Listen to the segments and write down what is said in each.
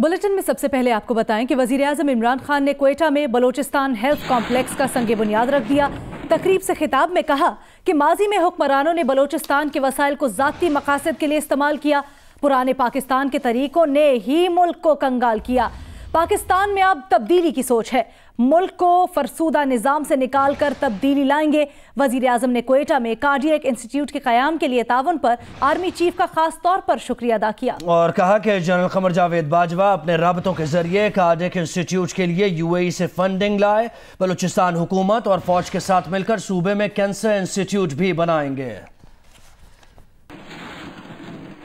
Bulletin में सबसे पहले आपको बताएं कि वज़ीर-ए-आज़म इमरान खान ने क्वेटा में बलोचिस्तान हेल्थ कॉम्प्लेक्स का संग बुनियाद रख दिया। तकरीब से खिताब में कहा कि माजी में हुक्मरानों ने बलोचिस्तान के वसाइल को ज़ाती मकासद के लिए इस्तेमाल किया। पुराने पाकिस्तान के तरीकों ने ही मुल्क को कंगाल किया। पाकिस्तान में अब तब्दीली की सोच है, मुल्क को फरसूदा निज़ाम से निकाल कर तब्दीली लाएंगे। वज़ीर-ए-आज़म ने क्वेटा में कार्डियक इंस्टीट्यूट के क़याम के लिए तावन पर आर्मी चीफ का खास तौर पर शुक्रिया अदा किया और कहा कि जनरल कमर जावेद बाजवा अपने राबतों के जरिए कार्डियक इंस्टीट्यूट के लिए UAE से फंडिंग लाए। बलूचिस्तान हुकूमत और फौज के साथ मिलकर सूबे में कैंसर इंस्टीट्यूट भी बनाएंगे।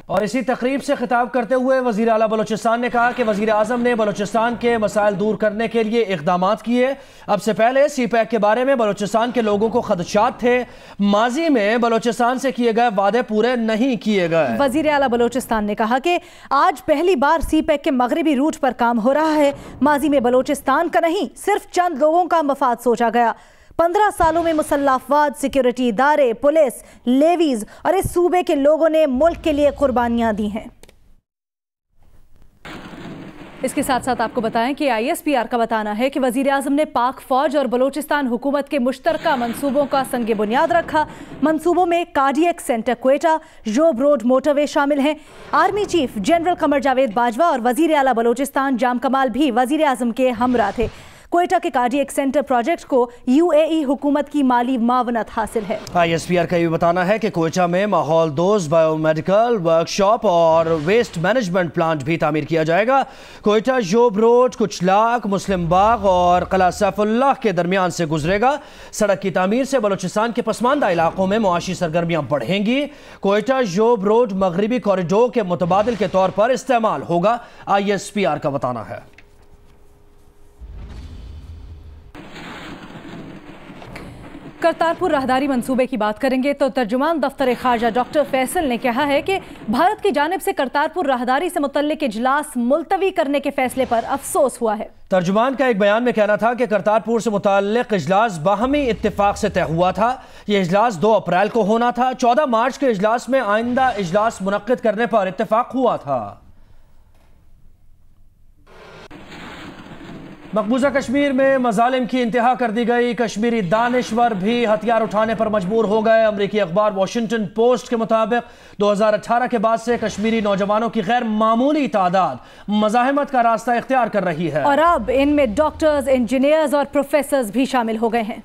और इसी तकरीब से खिताब करते हुए वज़ीर आला बलूचिस्तान ने कहा कि वज़ीर आज़म ने बलूचिस्तान के मसाइल दूर करने के लिए इक़दामात किए। अब से पहले CPEC के बारे में बलूचिस्तान के लोगों को खदशात थे। माजी में बलूचिस्तान से किए गए वादे पूरे नहीं किए गए। वज़ीर आला बलूचिस्तान ने कहा कि आज पहली बार CPEC के मगरबी रूट पर काम हो रहा है। माजी में बलूचिस्तान का नहीं, सिर्फ चंद लोगों का मफाद सोचा गया। 15 सालों में मुसल्लह अफवाज, सिक्योरिटी इदारे, पुलिस, लेवीज और इस सूबे के लोगों ने मुल्क के लिए कुर्बानियां दी हैं। इसके साथ साथ आपको बताएं कि ISPR का बताना है कि वज़ीर-ए-आज़म ने पाक फौज और बलूचिस्तान हुकूमत के मुश्तरका मंसूबों का संग बुनियाद रखा। मंसूबों में कार्डियक सेंटर क्वेटा, जोब रोड मोटरवे शामिल हैं। Army chief general Qamar Javed Bajwa और वज़ीर आला बलूचिस्तान जाम कमाल भी वज़ीर-ए-आज़म के हमरा थे। क्वेटा के कार्डियक सेंटर प्रोजेक्ट को UAE हुकूमत की माली मावनत हासिल है। ISPR का ये बताना है कि क्वेटा में माहौल दोस्त बायोमेडिकल वर्कशॉप और वेस्ट मैनेजमेंट प्लांट भी तामीर किया जाएगा। क्वेटा जोब रोड, कुचलाक, मुस्लिम बाग और कला सैफुल्लाह के दरमियान से गुजरेगा। सड़क की तामीर से बलूचिस्तान के पसमानदा इलाकों में मुआशी सरगर्मियां बढ़ेंगी। क्वेटा जोब रोड मगरबी कॉरिडोर के मुतबादिल के तौर पर इस्तेमाल होगा, ISPR का बताना है। करतारपुर राहदारी मंसूबे की बात करेंगे तो तर्जुमान दफ्तर खारजा डॉक्टर फैसल ने कहा है कि भारत की जानिब से करतारपुर राहदारी से मुतल्लिक इजलास मुलतवी करने के फैसले पर अफसोस हुआ है। तर्जुमान का एक बयान में कहना था कि करतारपुर से मुतल्लिक इजलास बाहमी इत्तेफाक से तय हुआ था। यह इजलास 2 अप्रैल को होना था। 14 मार्च के इजलास में आइंदा इजलास मुनक्किद करने पर इत्तेफाक हुआ था। मकबूजा कश्मीर में मजालिम की इंतहा कर दी गई। कश्मीरी दानिश्वर भी हथियार उठाने पर मजबूर हो गए। अमरीकी अखबार वॉशिंगटन पोस्ट के मुताबिक 2018 के बाद से कश्मीरी नौजवानों की गैर मामूली तादाद मज़ाहमत का रास्ता इख्तियार कर रही है और अब इनमें डॉक्टर्स, इंजीनियर्स और प्रोफेसर्स भी शामिल हो गए हैं।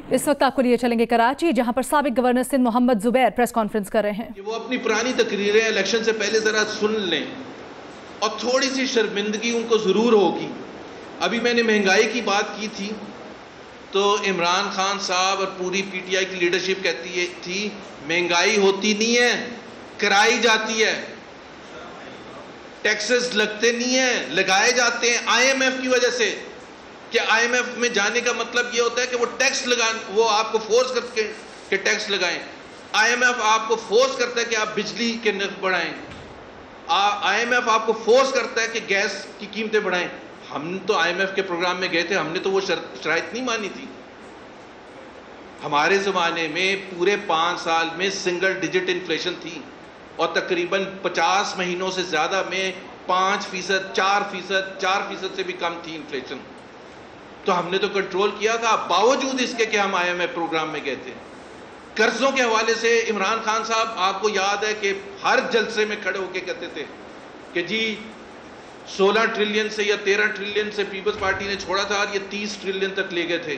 इस वक्त आपको लिए चलेंगे कराची, जहां पर साबिक governor Sindh Mohammad Zubair press conference कर रहे हैं कि वो अपनी पुरानी तकरीरें इलेक्शन से पहले जरा सुन लें और थोड़ी सी शर्मिंदगी उनको ज़रूर होगी। अभी मैंने महंगाई की बात की थी तो इमरान खान साहब और पूरी PTI की लीडरशिप कहती थी महंगाई होती नहीं है, कराई जाती है। टैक्सेस लगते नहीं है, लगाए जाते हैं IMF की वजह से। कि IMF में जाने का मतलब ये होता है कि वो टैक्स वो आपको फोर्स करके कि टैक्स लगाएं। IMF आपको फोर्स करता है कि आप बिजली के नर्ख बढ़ाएं। IMF आपको फोर्स करता है कि गैस की कीमतें बढ़ाएं। हम तो IMF के प्रोग्राम में गए थे, हमने तो वो शराइत नहीं मानी थी। हमारे ज़माने में पूरे 5 साल में सिंगल डिजिट इन्फ्लेशन थी और तकरीबन 50 महीनों से ज़्यादा में 5%, 4% से भी कम थी इन्फ्लेशन। तो हमने तो कंट्रोल किया था, बावजूद इसके कि हम IMF प्रोग्राम में गए थे। कर्जों के हवाले से इमरान खान साहब, आपको याद है कि हर जलसे में खड़े होकर कहते थे कि जी 16 ट्रिलियन से या 13 ट्रिलियन से पीपल्स पार्टी ने छोड़ा था और ये 30 ट्रिलियन तक ले गए थे।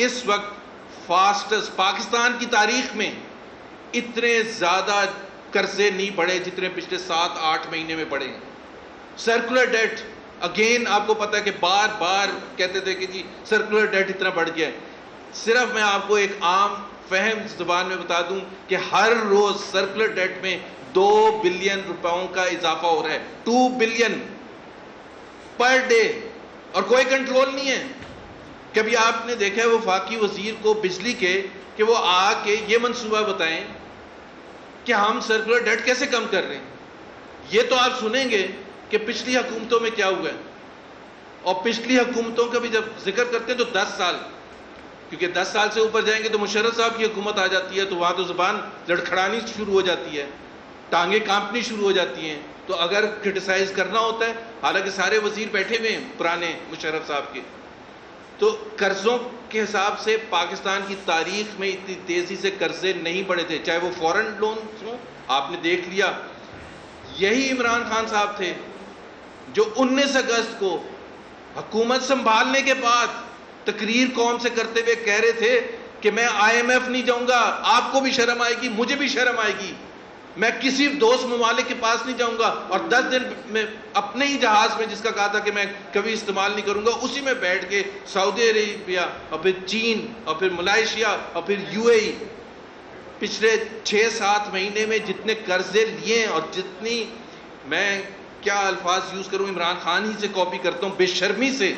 इस वक्त फास्टेस्ट पाकिस्तान की तारीख में इतने ज्यादा कर्जे नहीं बढ़े जितने पिछले 7-8 महीने में बढ़े। सर्कुलर डेट अगेन, आपको पता है कि बार बार कहते थे कि जी सर्कुलर डेट इतना बढ़ गया है। सिर्फ मैं आपको एक आम फहम जुबान में बता दूं कि हर रोज सर्कुलर डेट में 2 बिलियन रुपयों का इजाफा हो रहा है। 2 बिलियन पर डे और कोई कंट्रोल नहीं है। कभी आपने देखा है वफाकी वजीर को बिजली के कि वो आके ये मंसूबा बताएं कि हम सर्कुलर डेट कैसे कम कर रहे हैं? ये तो आप सुनेंगे कि पिछली हुकूमतों में क्या हुआ है, और पिछली हुकूमतों का भी जब जिक्र करते हैं तो 10 साल کیونکہ 10 سال سے اوپر جائیں گے تو مشرف صاحب کی حکومت آ جاتی ہے، تو وہاں تو زبان لڑکھڑانی شروع ہو جاتی ہے، ٹانگیں کانپنی شروع ہو جاتی ہیں. تو اگر کرٹیسائز کرنا ہوتا ہے، حالانکہ سارے وزیر بیٹھے ہوئے ہیں پرانے مشرف صاحب کے، تو قرضوں کے حساب سے پاکستان کی تاریخ میں اتنی تیزی سے قرضے نہیں بڑھے تھے، چاہے وہ فورن لونز ہوں. آپ نے دیکھ لیا، یہی عمران خان صاحب تھے جو 19 اگست کو حکومت سنبھالنے کے بعد تقریر قوم سے کرتے ہوئے کہہ رہے تھے کہ میں IMF نہیں جاؤں گا، آپ کو بھی شرم آئے گی، مجھے بھی شرم آئے گی، میں کسی دوست ممالک کے پاس نہیں جاؤں گا. اور 10 دن میں اپنے ہی جہاز میں، جس کا کہا تھا کہ میں کبھی استعمال نہیں کروں گا، اسی میں بیٹھ کے سعودی عربیہ اور پھر چین اور پھر ملائیشیا اور پھر UAE پچھلے 6-7 مہینے میں جتنے قرضے لیے ہیں، اور جتنی، میں کیا الفاظ یوز کروں، عمران خان ہی سے کاپی کرتا ہوں بے شرمی سے،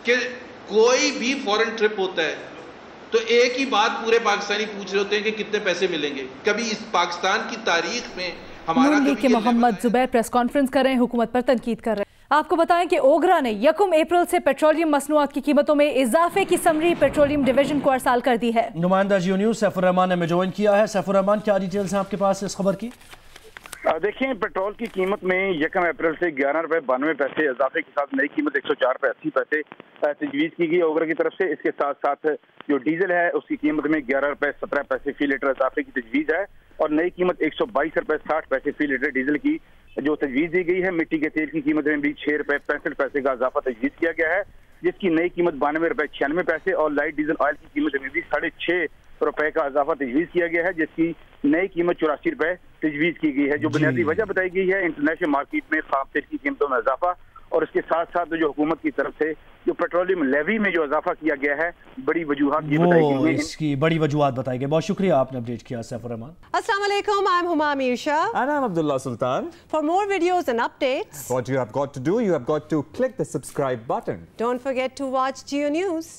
کہ کوئی بھی فورن ٹرپ ہوتا ہے تو ایک ہی بات پورے پاکستانی پوچھ رہے ہوتے ہیں کہ کتنے پیسے ملیں گے. کبھی اس پاکستان کی تاریخ میں ہمارا نون لیگ کے محمد زبیر پریس کانفرنس کر رہے ہیں، حکومت پر تنقید کر رہے ہیں. آپ کو بتائیں کہ اوگرا نے 1 اپریل سے پیٹرولیم مصنوعات کی قیمتوں میں اضافے کی سمری پیٹرولیم ڈویژن کو ارسال کر دی ہے. نمائندہ جیو نیوز سیف الرحمان نے ہمیں جوائن کیا ہے. سیف الرحمان، کیا ڈیٹیلز ہیں آپ کے پاس اس خبر کی؟ دیکھیں، پیٹرول کی قیمت میں 1 اپریل سے 11 روپے 92 پیسے اضافے کے ساتھ نئی قیمت 104 روپے 80 پیسے تجویز کی گئی اوگرا کی طرف سے. اس کے ساتھ ساتھ جو ڈیزل ہے اس کی قیمت میں 11 روپے 17 پیسے فی لیٹر اضافے کی تجویز ہے، اور نئی قیمت 122 روپے 60 پیسے فی لیٹر ڈیزل کی جو تجویز دی گئی ہے. مٹی کے تیل کی قیمت میں بھی 6 روپے 65 پیسے کا اضافہ تجویز کیا گیا ہے، جس کی نئی قیمت 92 روپے 96 پیسے، اور لائٹ ڈیزل آئل کی قیمت میں بھی 6.5 روپے کا اضافہ تجویز کیا گیا ہے، جس کی نئی قیمت 84 روپے تجویز کی گئی ہے. جو بنیادی وجہ بتائی گئی ہے انٹرنیشنل مارکیٹ میں خام تیل کی قیمتوں میں اضافہ، اور اس کے ساتھ ساتھ جو حکومت کی طرف سے جو پیٹرولیم لیوی میں جو اضافہ کیا گیا ہے، بڑی وجوہات یہ بتائی گئی ہیں. اس کی بڑی وجوہات بتائی گئی. بہت شکریہ، آپ نے اپڈیٹ کیا سیف الرحمان. السلام علیکم، I'm Huma Amir Shah. And I'm Abdullah Sultan. For more videos and updates, What you have got to do, you have got to click the subscribe button. don't forget to watch Geo News.